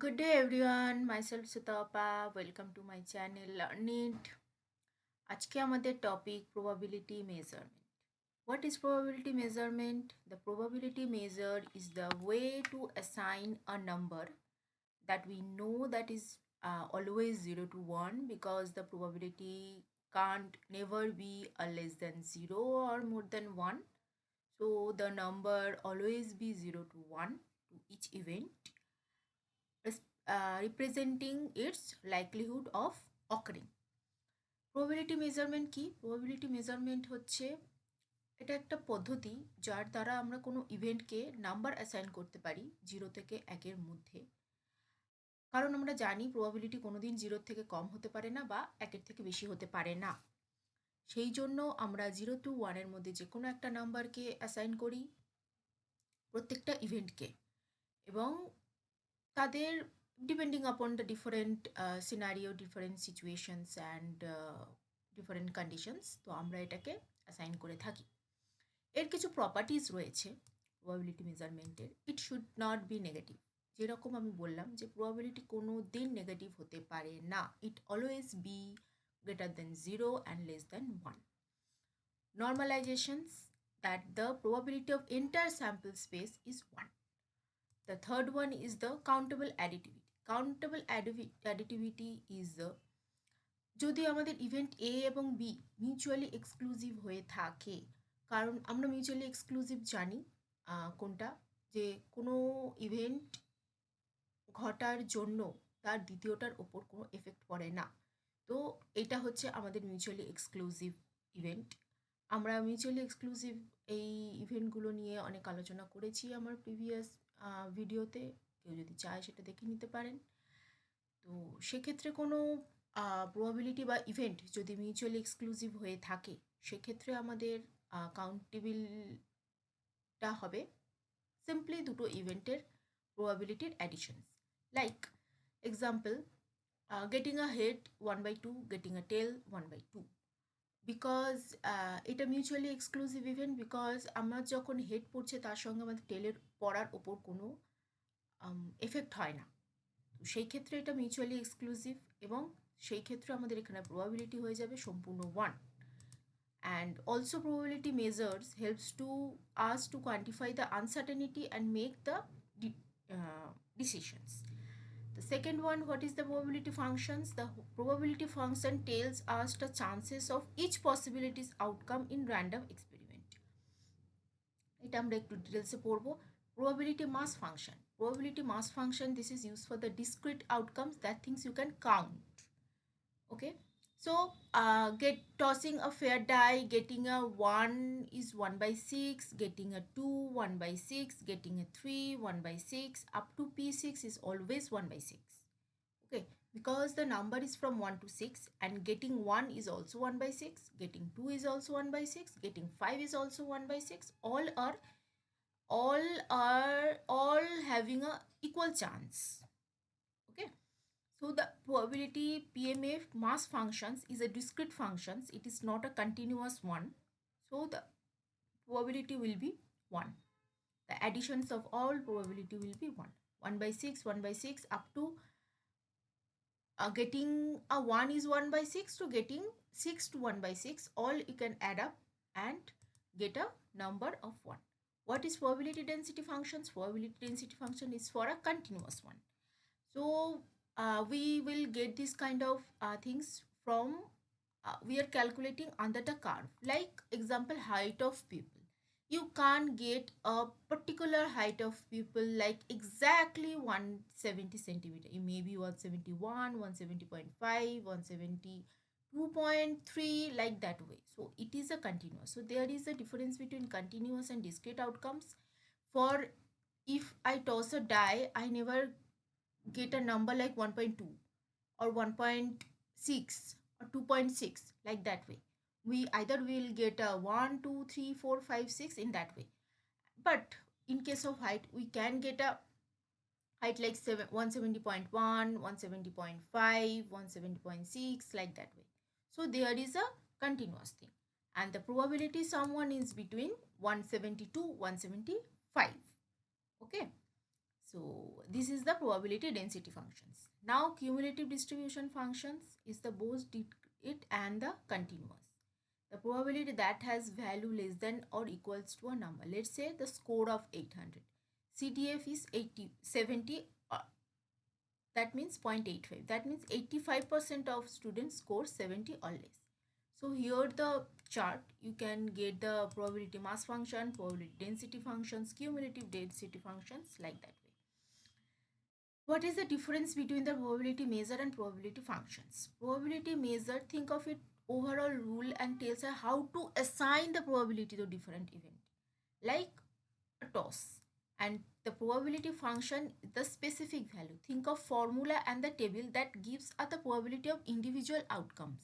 Good day everyone, myself Sutapa. Welcome to my channel Learn It. আজকে আমাদের topic probability measurement. What is probability measurement? The probability measure is the way to assign a number that we know that is always 0 to 1 because the probability can't never be a less than 0 or more than 1. So the number always be 0 to 1 to each event representing its likelihood of occurring. Probability measurement কি? Probability measurement হচ্ছে এটা একটা পদ্ধতি যার দ্বারা আমরা কোনো ইভেন্টকে number assign করতে পারি 0 থেকে 1-এর মধ্যে। কারণ আমরা জানি প্রবাবিলিটি কোনোদিন 0 থেকে কম হতে পারে না বা 1-এর থেকে বেশি হতে পারে না। সেই জন্য আমরা 0 to 1-এর মধ্যে যে কোনো একটা নাম্বারকে অ্যাসাইন করি প্রত্যেকটা ইভেন্টকে, এবং তাদের depending upon the different scenario, different situations and different conditions, তো আমরা এটাকে অ্যাসাইন করে থাকি। এর কিছু প্রপার্টিজ রয়েছে প্রবাবিলিটি মেজারমেন্টের। It should not be negative. যেরকম আমি বললাম যে প্রবাবিলিটি কোনো দিন নেগেটিভ হতে পারে না। ইট always be greater than 0 and less than 1. Normalizations, that the probability of entire sample space is 1. The third one is the countable additivity. Countable additivity is the যদি আমাদের ইভেন্ট এ এবং বি মিউচুয়ালি এক্সক্লুসিভ হয়ে থাকে, কারণ আমরা mutually exclusive জানি কোনটা, যে কোনো ইভেন্ট ঘটার জন্য তার দ্বিতীয়টার ওপর কোনো এফেক্ট পড়ে না। তো এটা হচ্ছে আমাদের মিউচুয়ালি এক্সক্লুসিভ ইভেন্ট। আমরা মিউচুয়ালি এক্সক্লুসিভ এই ইভেন্টগুলো নিয়ে অনেক আলোচনা করেছি আমার প্রিভিয়াস ভিডিওতে। কেউ যদি চায় সেটা দেখে নিতে পারেন। তো সেক্ষেত্রে কোনো প্রবাবিলিটি বা ইভেন্ট যদি মিউচুয়ালি এক্সক্লুসিভ হয়ে থাকে, সেক্ষেত্রে আমাদের কাউন্টেবলটা হবে সিম্পলি দুটো ইভেন্টের প্রবাবিলিটির additions. Like example, getting a head 1/2, getting a tail 1/2, because এটা মিউচুয়ালি এক্সক্লুসিভ ইভেন্ট, বিকজ আমার যখন হেড পড়ছে তার সঙ্গে আমাদের টেলের পড়ার ওপর কোনো এফেক্ট হয় না। তো সেই ক্ষেত্রে এটা মিউচুয়ালি এক্সক্লুসিভ, এবং সেই ক্ষেত্রে আমাদের এখানে প্রবাবিলিটি হয়ে যাবে সম্পূর্ণ 1. And also probability measures helps to us to quantify the uncertainty and make the decisions. The second one, what is the probability functions? The probability function tells us the chances of each possibility's outcome in random experiment. এটা আমরা একটু ডিটেলসে পড়বো। Probability mass function. Probability mass function, this is used for the discrete outcomes, that things you can count. Okay, so get tossing a fair die, getting a 1 is 1/6, getting a 2 1/6, getting a 3 1/6, up to p6 is always 1/6. Okay, because the number is from 1 to 6, and getting 1 is also 1/6, getting 2 is also 1/6, getting 5 is also 1/6. All having a equal chance. Okay, so the probability PMF mass functions is a discrete functions. It is not a continuous one. So the probability will be 1. The additions of all probability will be 1. 1/6, 1/6, up to getting a 1 is 1/6 to getting 6 to 1/6. All you can add up and get a number of 1. What is probability density functions? Probability density function is for a continuous one. So we will get this kind of things from we are calculating under the curve. Like example, height of people. You can't get a particular height of people like exactly 170 centimeter. It may be 171, 170.5, 172.3, like that way. So it is a continuous. So there is a difference between continuous and discrete outcomes. For if I toss a die, I never get a number like 1.2 or 1.6 or 2.6, like that way. We either will get a 1 2 3 4 5 6 in that way. But in case of height, we can get a height like 170.1, 170.5, 170.6, like that way. So there is a continuous thing, and the probability someone is between 170 to 175. Okay, So this is the probability density functions. Now cumulative distribution functions is the both it and the continuous. The probability that has value less than or equals to a number. Let's say the score of 800. CDF is 80, 70, that means 0.85. That means 85% of students score 70 or less. So here the chart, you can get the probability mass function, probability density functions, cumulative density functions, like that way. What is the difference between the probability measure and probability functions? Probability measure, think of it overall rule and tells us how to assign the probability to different event, like a toss. And the probability function, the specific value. Think of formula and the table that gives us the probability of individual outcomes.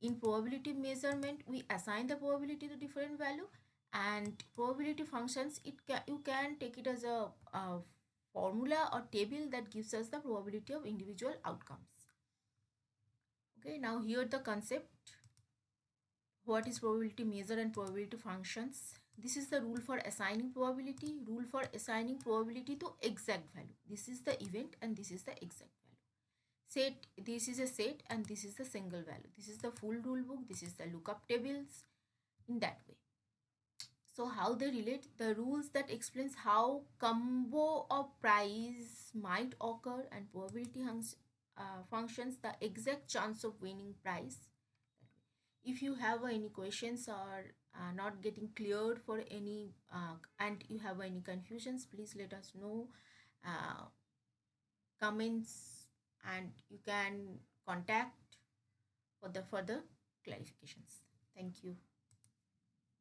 In probability measurement, we assign the probability to different value, and probability functions, you can take it as a formula or table that gives us the probability of individual outcomes. Okay, now here the concept, what is probability measure and probability functions. This is the rule for assigning probability, rule for assigning probability to exact value. This is the event and this is the exact value. Set, this is a set and this is the single value. This is the full rule book, this is the lookup tables, in that way. So how they relate, the rules that explains how combo of price might occur, and probability functions the exact chance of winning prize. If you have any questions or not getting cleared for any and you have any confusions, please let us know, comments, and you can contact for the further clarifications. Thank you.